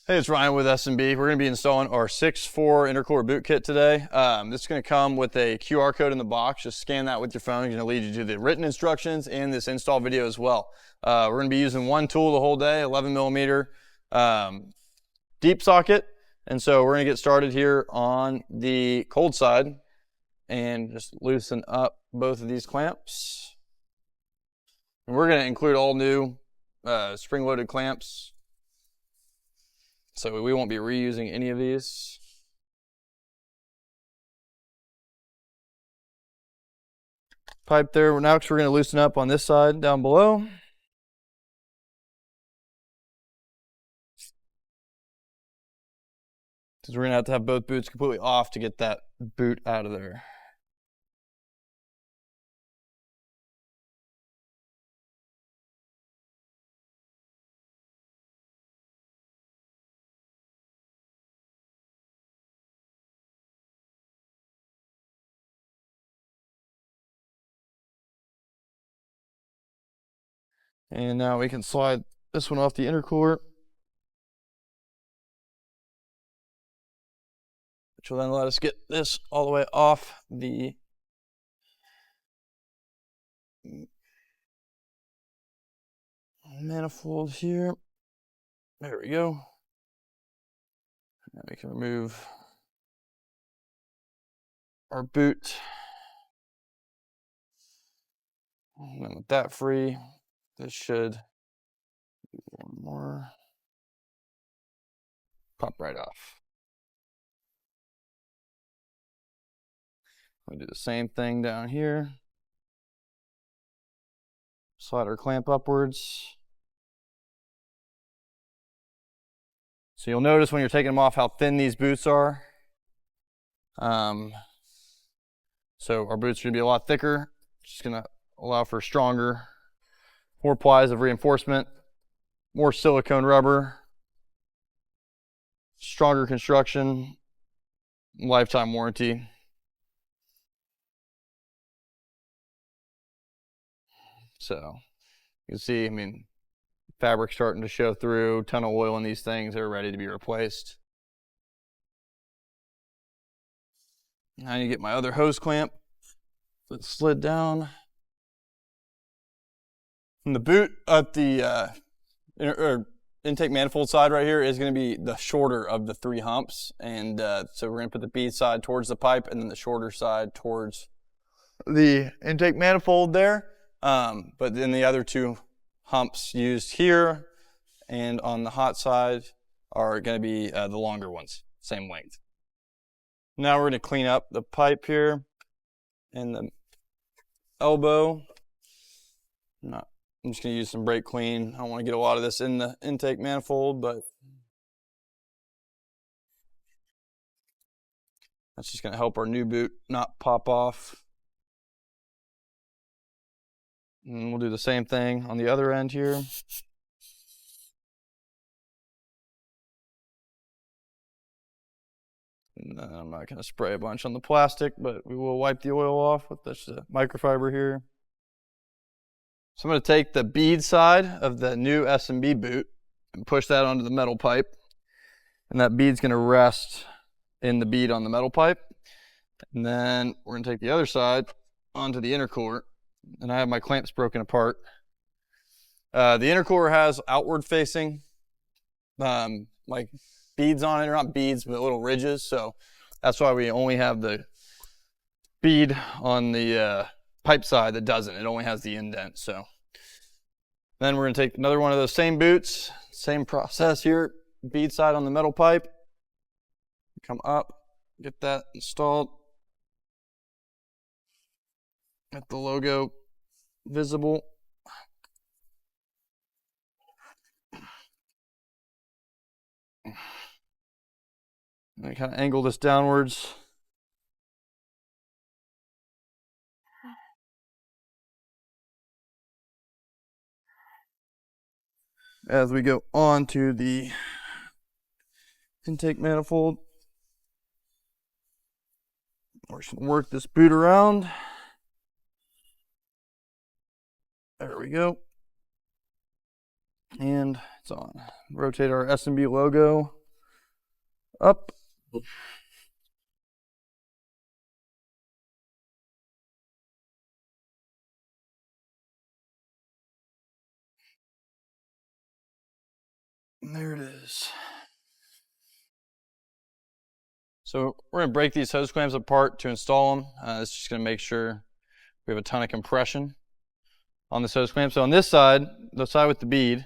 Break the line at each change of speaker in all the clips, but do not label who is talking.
Hey, it's Ryan with S&B. We're going to be installing our 6.4 intercooler boot kit today. This is going to come with a QR code in the box. Just scan that with your phone. It's going to lead you to the written instructions and this install video as well. We're going to be using one tool the whole day, 11 millimeter deep socket. And so we're going to get started here on the cold side and just loosen up both of these clamps. And we're going to include all new spring-loaded clamps. So we won't be reusing any of these. Pipe there. Now we're going to loosen up on this side down below. Because we're going to have both boots completely off to get that boot out of there. And now we can slide this one off the intercooler, which will then let us get this all the way off the manifold here. There we go. Now we can remove our boot. And then with that free, this should do one more. Pop right off. We'll do the same thing down here. Slide our clamp upwards. So you'll notice when you're taking them off how thin these boots are. So our boots are going to be a lot thicker. Just going to allow for stronger, more plies of reinforcement, more silicone rubber, stronger construction, lifetime warranty. So you can see, I mean, fabric starting to show through, ton of oil in these things, they're ready to be replaced. Now I need to get my other hose clamp that slid down. And the boot at the intake manifold side right here is going to be the shorter of the three humps. And so we're going to put the bead side towards the pipe and then the shorter side towards the intake manifold there. But then the other two humps used here and on the hot side are going to be the longer ones, same length. Now we're going to clean up the pipe here and the elbow. I'm just going to use some brake clean. I don't want to get a lot of this in the intake manifold, but that's just going to help our new boot not pop off. And we'll do the same thing on the other end here. And then I'm not going to spray a bunch on the plastic, but we will wipe the oil off with this microfiber here. So I'm going to take the bead side of the new S&B boot and push that onto the metal pipe. And that bead's going to rest in the bead on the metal pipe. And then we're going to take the other side onto the intercooler. And I have my clamps broken apart. The intercooler has outward facing like beads on it, or not beads, but little ridges. So that's why we only have the bead on the pipe side that doesn't. It only has the indent. So then we're going to take another one of those same boots, same process here, bead side on the metal pipe. Come up, get that installed. Get the logo visible. And kind of angle this downwards. As we go on to the intake manifold, we're just going to work this boot around. There we go. And it's on. Rotate our S&B logo up. And there it is. So we're going to break these hose clamps apart to install them. It's just going to make sure we have a ton of compression on this hose clamp. So on this side, the side with the bead,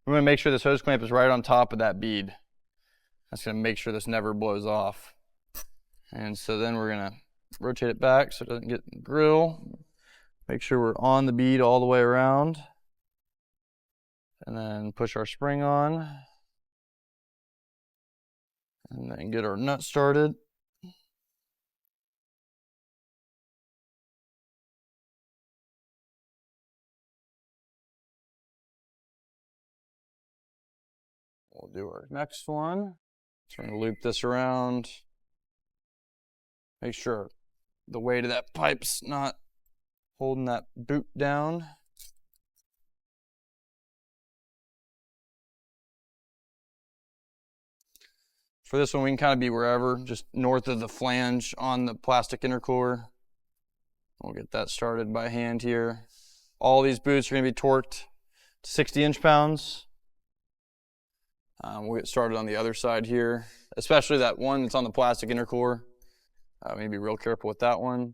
we're going to make sure this hose clamp is right on top of that bead. That's going to make sure this never blows off. And so then we're going to rotate it back so it doesn't get in the grill. Make sure we're on the bead all the way around. And then push our spring on. And then get our nut started. We'll do our next one. So we're going to loop this around. Make sure the weight of that pipe's not holding that boot down. For this one, we can kind of be wherever, just north of the flange on the plastic intercooler. We'll get that started by hand here. All these boots are going to be torqued to 60 inch-pounds. We'll get started on the other side here, especially that one that's on the plastic intercooler. We need to be real careful with that one.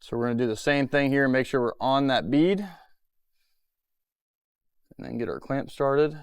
So we're going to do the same thing here, make sure we're on that bead, and then get our clamp started.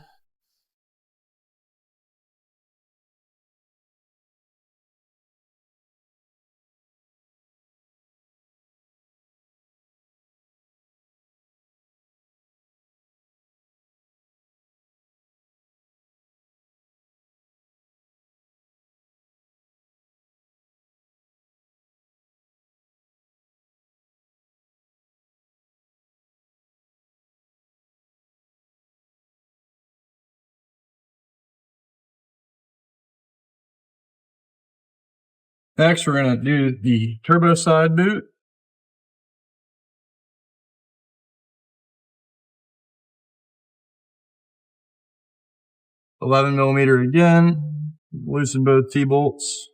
Next, we're going to do the turbo side boot. $11mm again. Loosen both T-bolts.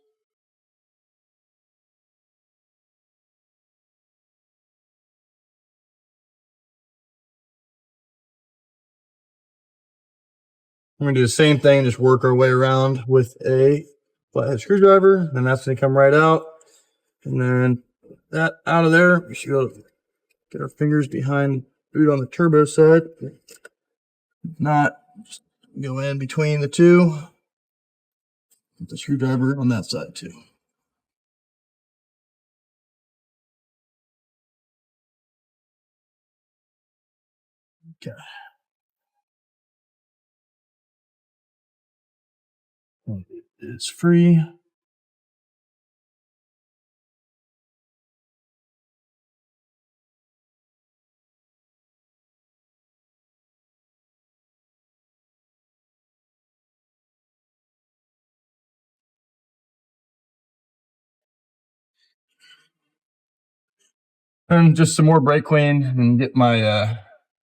We're going to do the same thing, just work our way around with a flathead screwdriver, and that's going to come right out. And then that out of there, we should be able to get our fingers behind the boot on the turbo side. If not, just go in between the two. Put the screwdriver on that side too. Okay. It's free. And just some more brake clean and get my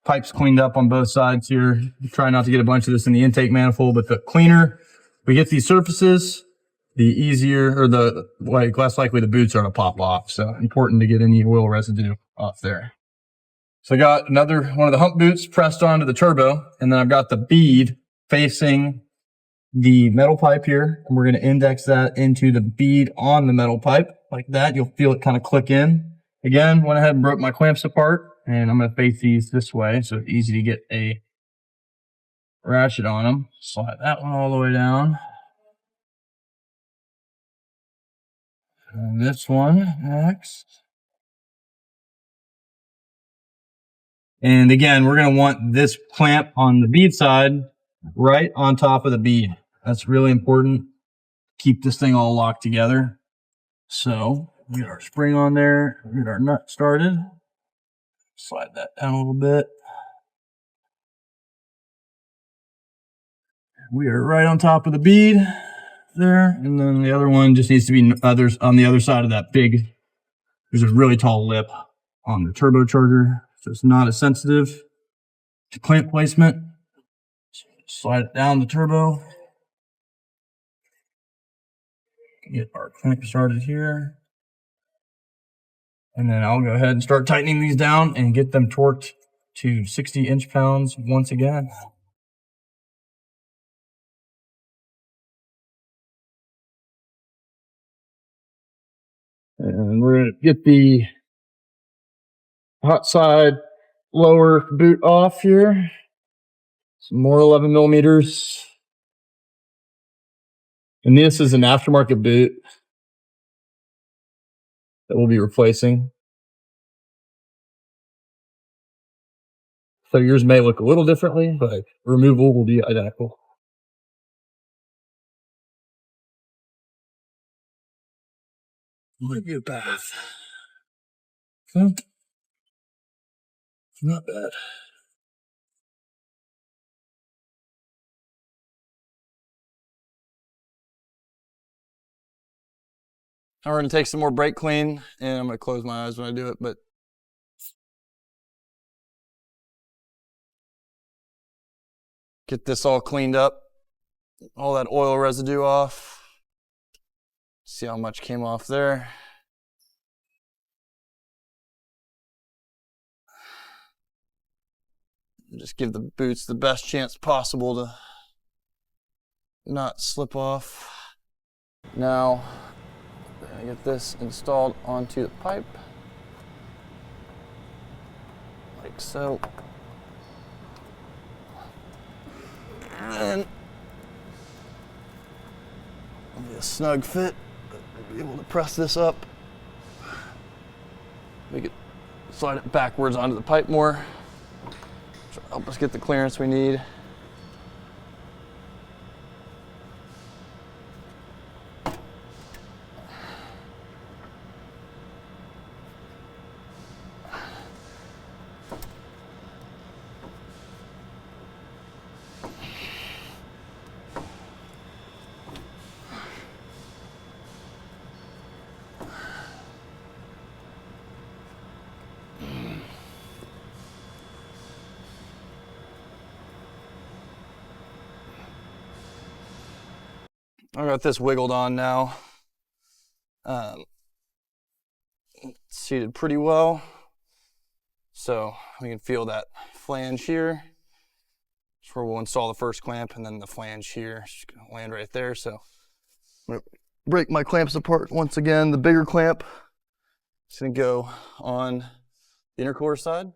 pipes cleaned up on both sides here. Try not to get a bunch of this in the intake manifold, but the cleaner we get these surfaces, the easier, or the less likely the boots are to pop off. So important to get any oil residue off there. So I got another one of the hump boots pressed onto the turbo, and then I've got the bead facing the metal pipe here, and we're going to index that into the bead on the metal pipe like that. You'll feel it kind of click in. Again, went ahead and broke my clamps apart, and I'm going to face these this way so it's easy to get a ratchet on them. Slide that one all the way down. And this one next. And again, we're going to want this clamp on the bead side right on top of the bead. That's really important. Keep this thing all locked together. So get our spring on there, get our nut started. Slide that down a little bit. We are right on top of the bead there, and then the other one just needs to be on the other side of that big. There's a really tall lip on the turbocharger, so it's not as sensitive to clamp placement. Slide it down the turbo. Get our clamp started here. And then I'll go ahead and start tightening these down and get them torqued to 60 inch-pounds once again. And we're going to get the hot side lower boot off here. Some more 11 millimeters. And this is an aftermarket boot that we'll be replacing. So yours may look a little differently, but removal will be identical. Look at that. Okay. Not bad. Now we're going to take some more brake clean, and I'm going to close my eyes when I do it, but get this all cleaned up, all that oil residue off. See how much came off there. Just give the boots the best chance possible to not slip off. Now, I'm going to get this installed onto the pipe, like so. And it'll be a snug fit. I'll be able to press this up. Make it slide it backwards onto the pipe more. Help us get the clearance we need. I got this wiggled on now. It's seated pretty well. So we can feel that flange here. That's where we'll install the first clamp, and then the flange here is just gonna land right there. So I'm gonna break my clamps apart once again. The bigger clamp is gonna go on the intercooler side,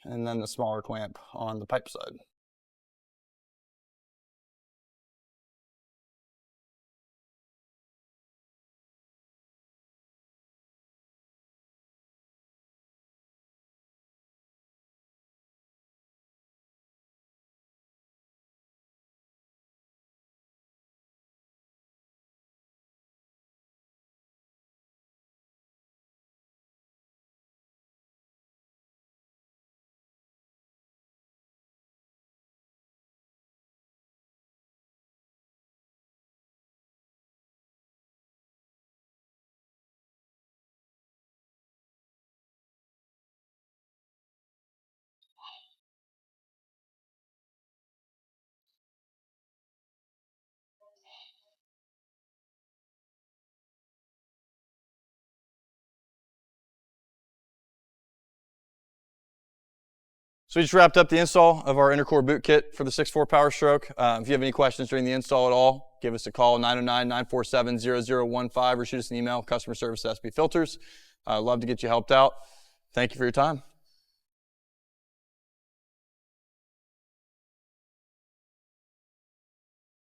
and then the smaller clamp on the pipe side. So we just wrapped up the install of our intercooler boot kit for the 6.4 Powerstroke. If you have any questions during the install at all, give us a call, 909-947-0015, or shoot us an email, customer service at SB Filters. Love to get you helped out. Thank you for your time.